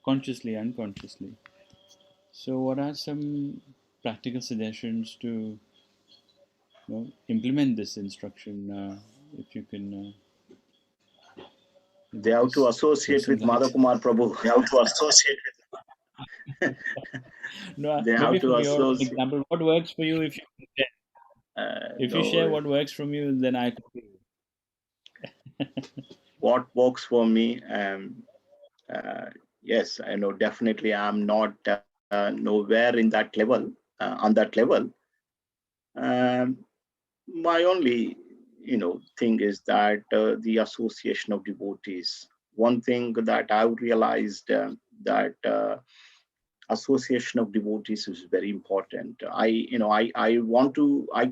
consciously, unconsciously. So, what are some practical suggestions to implement this instruction? If you can They have to throw associate some with light. Madhakumar Prabhu. They have to associate No, They maybe have to from your own associate. example, what works for you? If you share, if you share No, what works from you, then I could. what works for me? Uh, yes, I know definitely I'm not nowhere in that level, on that level. Um, my only, thing is that the association of devotees. One thing that I've realized that association of devotees is very important. I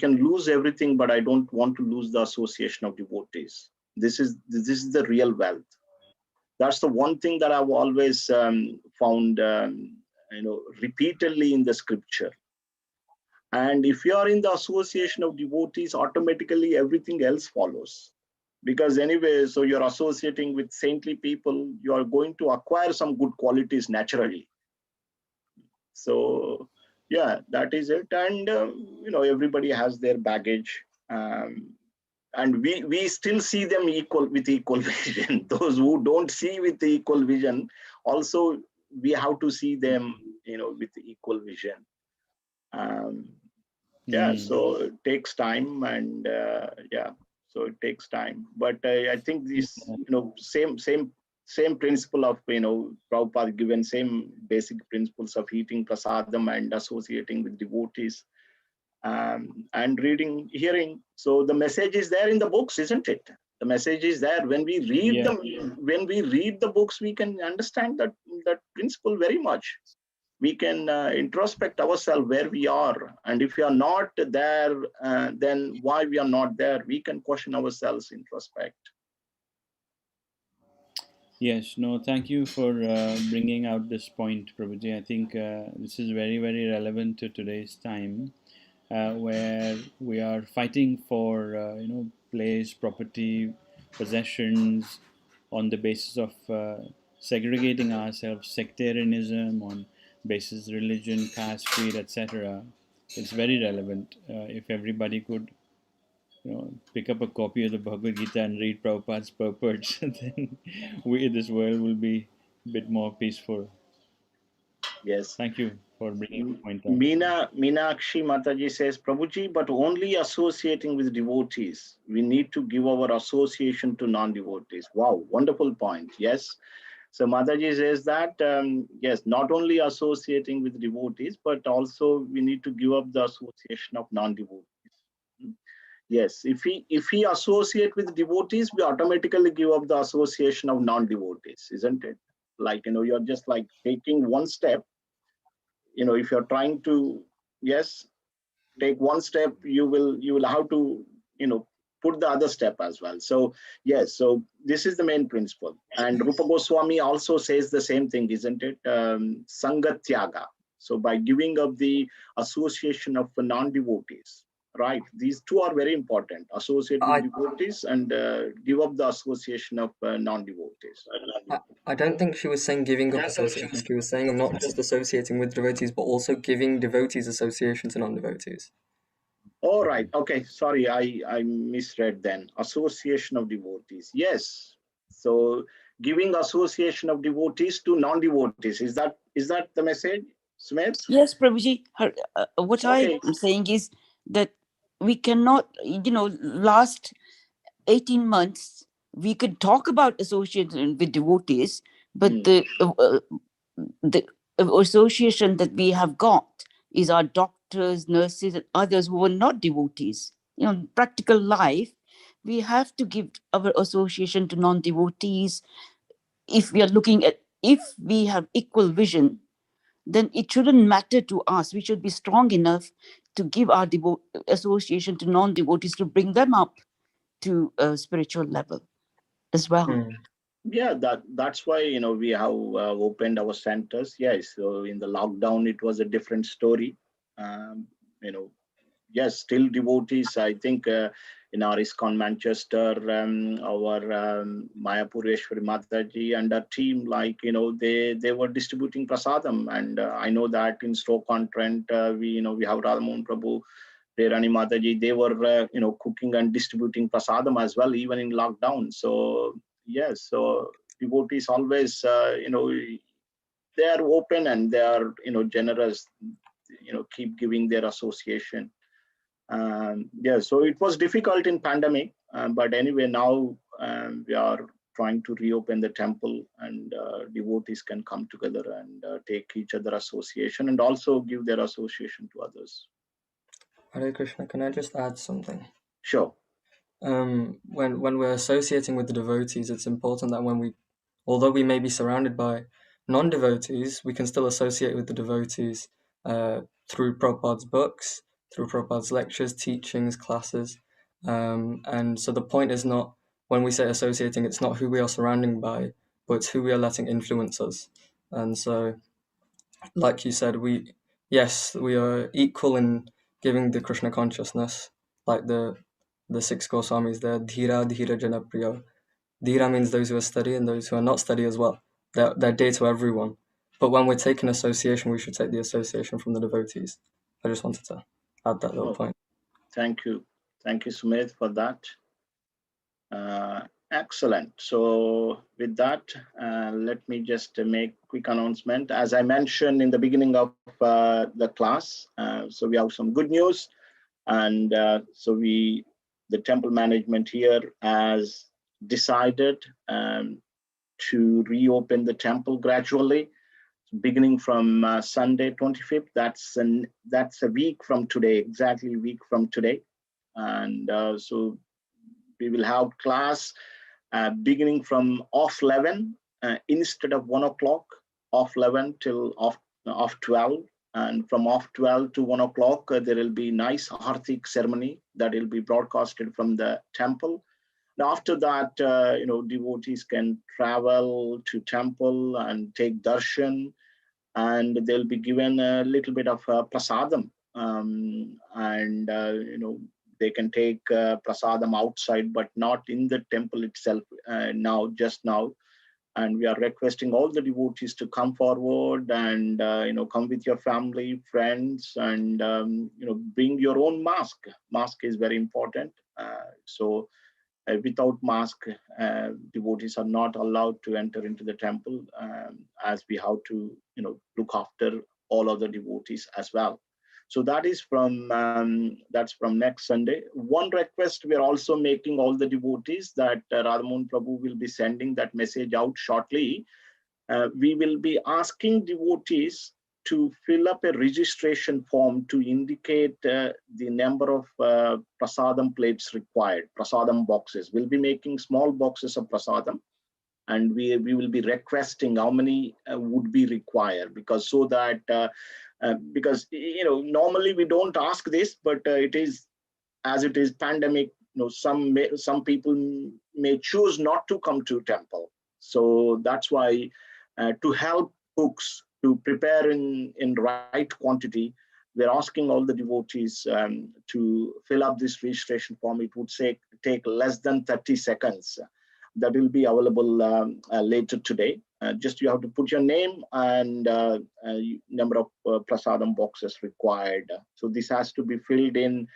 can lose everything, but I don't want to lose the association of devotees. This is the real wealth. That's the one thing that I've always found, repeatedly in the scripture. And if you are in the association of devotees, automatically everything else follows. Because anyway, so you're associating with saintly people, you are going to acquire some good qualities naturally. So yeah, that is it. And everybody has their baggage. And we still see them equal with equal vision. Those who don't see with the equal vision, also we have to see them, with the equal vision. Um, yeah, so it takes time, and yeah, so it takes time. But I think this, same principle of Prabhupada given same basic principles of eating prasadam and associating with devotees, and reading, hearing. So the message is there in the books, isn't it? The message is there. When we read Yeah. them, when we read the books, we can understand that principle very much. We can introspect ourselves where we are, and if we are not there, then why we are not there? We can question ourselves, introspect. Yes, no, thank you for bringing out this point, Prabhuji. I think this is very, very relevant to today's time, where we are fighting for, place, property, possessions, on the basis of segregating ourselves, sectarianism on basis religion, caste, creed, etc. It's very relevant. If everybody could pick up a copy of the Bhagavad Gita and read Prabhupada's purports, then this world will be a bit more peaceful. Yes. Thank you for bringing the point up. Meenakshi Mataji says, Prabhuji, but only associating with devotees. We need to give our association to non-devotees. Wow, wonderful point. Yes. So Mataji says that, yes, not only associating with devotees, but also we need to give up the association of non-devotees. Yes, if we associate with devotees, we automatically give up the association of non-devotees, isn't it? Like, you're just like taking one step. If you're trying to, yes, take one step, you will have to, put the other step as well. So yes, so this is the main principle. And Rupa Goswami also says the same thing, isn't it? Sangatyaga. So by giving up the association of non-devotees, right? These two are very important. Associate with devotees and give up the association of non-devotees. I don't think she was saying giving up association. She was saying of not just associating with devotees, but also giving devotees association to non-devotees. All right. Okay. Sorry, I misread then. Association of devotees. Yes. So giving association of devotees to non-devotees. Is that the message, Smith? Yes, Prabhuji. What Okay. I'm saying is that we cannot, last 18 months, we could talk about association with devotees, but the association that we have got is our doctors, nurses, and others who are not devotees. In practical life, we have to give our association to non-devotees. If we are looking at if we have equal vision, then it shouldn't matter to us. We should be strong enough to give our association to non-devotees, to bring them up to a spiritual level as well. Yeah, that's why we have opened our centers. Yes, so in the lockdown it was a different story. um, you know yes, still devotees, I think, in our ISKCON Manchester, our Mayapureshwari Mataji and our team, like, they were distributing prasadam. And I know that in Stoke-on-Trent, we have Radhamohan Prabhu, Rani Mataji, they were, cooking and distributing prasadam as well, even in lockdown. So, yes, so devotees always, they are open and they are, generous, keep giving their association. Yeah, so it was difficult in pandemic, but anyway, now we are trying to reopen the temple, and devotees can come together and take each other association and also give their association to others. Hare Krishna, can I just add something? Sure. When we're associating with the devotees, it's important that although we may be surrounded by non-devotees, we can still associate with the devotees through Prabhupada's books, through Prabhupada's lectures, teachings, classes. And so the point is not, when we say associating, it's not who we are surrounding by, but it's who we are letting influence us. And so, like you said, we are equal in giving the Krishna consciousness, like the six Goswamis there. Dhira, Dhira, Jana, Priya. Dhira means those who are steady and those who are not steady as well. They're dear to everyone. But when we're taking association, we should take the association from the devotees. I just wanted to add that little point. Thank you. Thank you, Sumit, for that. Excellent. So with that, let me just make a quick announcement. As I mentioned in the beginning of the class, so we have some good news. And so the temple management here has decided to reopen the temple gradually, beginning from Sunday 25th. That's a week from today, exactly a week from today. And so we will have class beginning from off 11 instead of 1 o'clock, off 11 till off 12. And from off 12 to 1 o'clock, there will be nice Artik ceremony that will be broadcasted from the temple. Now, after that, devotees can travel to temple and take darshan, and they'll be given a little bit of prasadam. And they can take prasadam outside, but not in the temple itself just now. And we are requesting all the devotees to come forward and come with your family, friends, and bring your own mask. Mask is very important. So without mask, devotees are not allowed to enter into the temple, as we have to look after all other devotees as well. So that's from next Sunday. One request we are also making all the devotees, that Radhamohan Prabhu will be sending that message out shortly. We will be asking devotees to fill up a registration form to indicate the number of prasadam plates required, prasadam boxes. We'll be making small boxes of prasadam, and we will be requesting how many would be required, because normally we don't ask this, but it is, as it is pandemic, some people may choose not to come to temple. So that's why, to help cooks to prepare in right quantity, we're asking all the devotees to fill up this registration form. It would take less than 30 seconds. That will be available later today. Just you have to put your name and number of prasadam boxes required. So this has to be filled in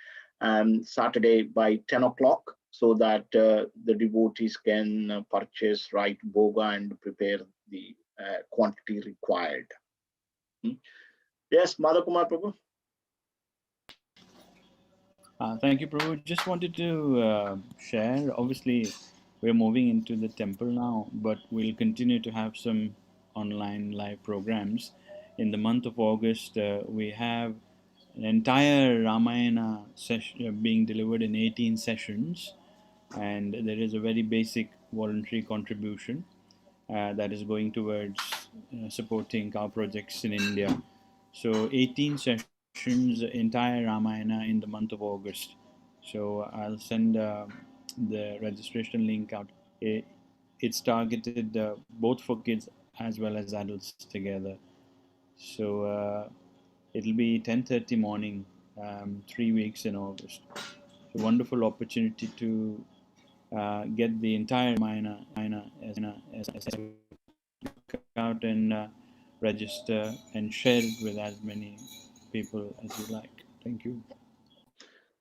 Saturday by 10 o'clock, so that the devotees can purchase right bhoga and prepare the quantity required. Yes, Madhav Kumar Prabhu. Thank you, Prabhu. Just wanted to share. Obviously, we're moving into the temple now, but we'll continue to have some online live programs. In the month of August, we have an entire Ramayana session being delivered in 18 sessions, and there is a very basic voluntary contribution that is going towards supporting cow projects in India. So 18 sessions, entire Ramayana in the month of August. So I'll send the registration link out. It's targeted both for kids as well as adults together. So it'll be 10:30 morning, 3 weeks in August. It's a wonderful opportunity to get the entire Ramayana as out and register and share it with as many people as you like. Thank you.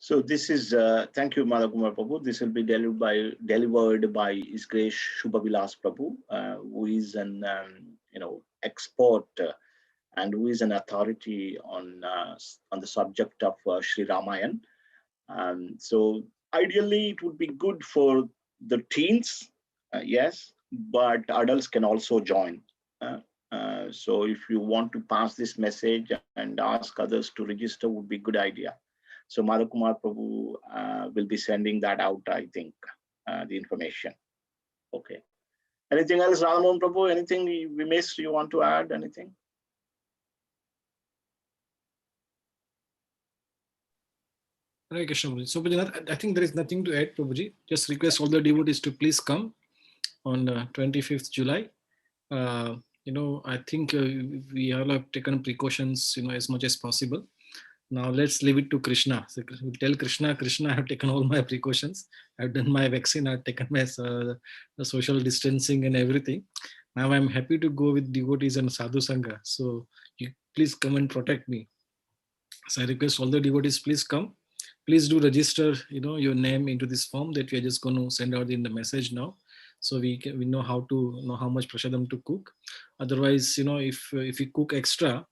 So this is, thank you, Madhav Kumar Prabhu. This will be delivered by His Grace Shubhavilas Prabhu, who is an expert and who is an authority on the subject of Sri Ramayan. So ideally, it would be good for the teens, yes, but adults can also join. So if you want to pass this message and ask others to register, would be a good idea. So Madhav Kumar Prabhu will be sending that out, I think, the information. Okay. Anything else, Radhamohan Prabhu? Anything we missed? You want to add anything? Hare Krishna, Prabhuji. So, Prabhuji, I think there is nothing to add, Prabhuji. Just request all the devotees to please come on 25th July. I think we all have taken precautions, as much as possible. Now let's leave it to Krishna. So we tell Krishna, I have taken all my precautions. I've done my vaccine. I've taken my social distancing and everything. Now I'm happy to go with devotees and sadhu sangha. So you please come and protect me. So I request all the devotees, please come. Please do register, your name into this form that we are just going to send out in the message now. So we know how how much prasadam to cook. Otherwise, if we cook extra,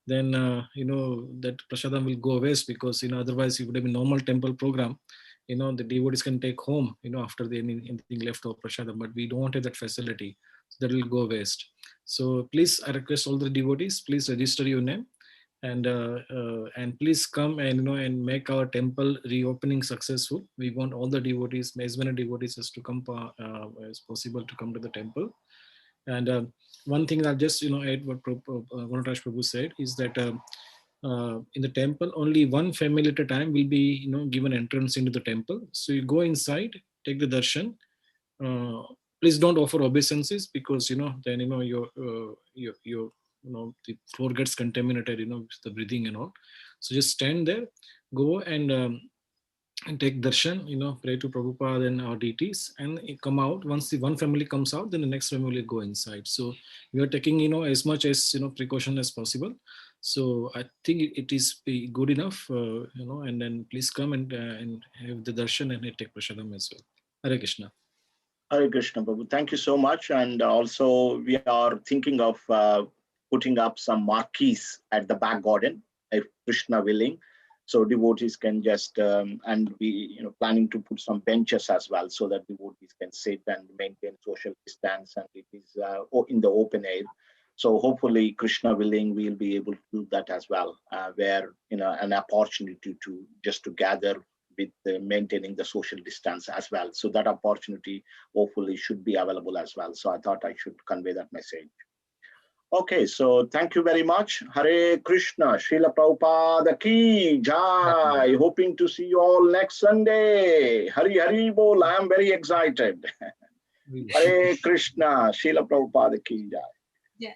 then that prasadam will go waste, because otherwise it would have been normal temple program. The devotees can take home after anything left of prasadam, but we don't have that facility, so that will go waste. So please, I request all the devotees, please register your name, and please come and and make our temple reopening successful. We want all the devotees, as many devotees as to come as possible, to come to the temple. And one thing I'll just add what Gunataraj Prabhu said is that in the temple, only one family at a time will be given entrance into the temple. So you go inside, take the darshan. Please don't offer obeisances, because then your the floor gets contaminated with the breathing and all. So just stand there, go and take darshan, pray to Prabhupada and our deities, and come out. Once the one family comes out, then the next family will go inside. So we are taking as much as precaution as possible. So I think it is good enough, and then please come and have the darshan and take prasadam as well. Hare Krishna. Hare Krishna, Prabhu. Thank you so much. And also, we are thinking of putting up some marquees at the back garden, if Krishna willing. So devotees can just, and we planning to put some benches as well, so that devotees can sit and maintain social distance, and it is in the open air. So hopefully, Krishna willing, we'll be able to do that as well, where an opportunity to gather with maintaining the social distance as well. So that opportunity hopefully should be available as well. So I thought I should convey that message. Okay, so thank you very much. Hare Krishna, Srila Prabhupada ki jai. Hoping to see you all next Sunday. Hari Hari Bol. I am very excited. Hare Krishna, Srila Prabhupada ki jai. Yeah.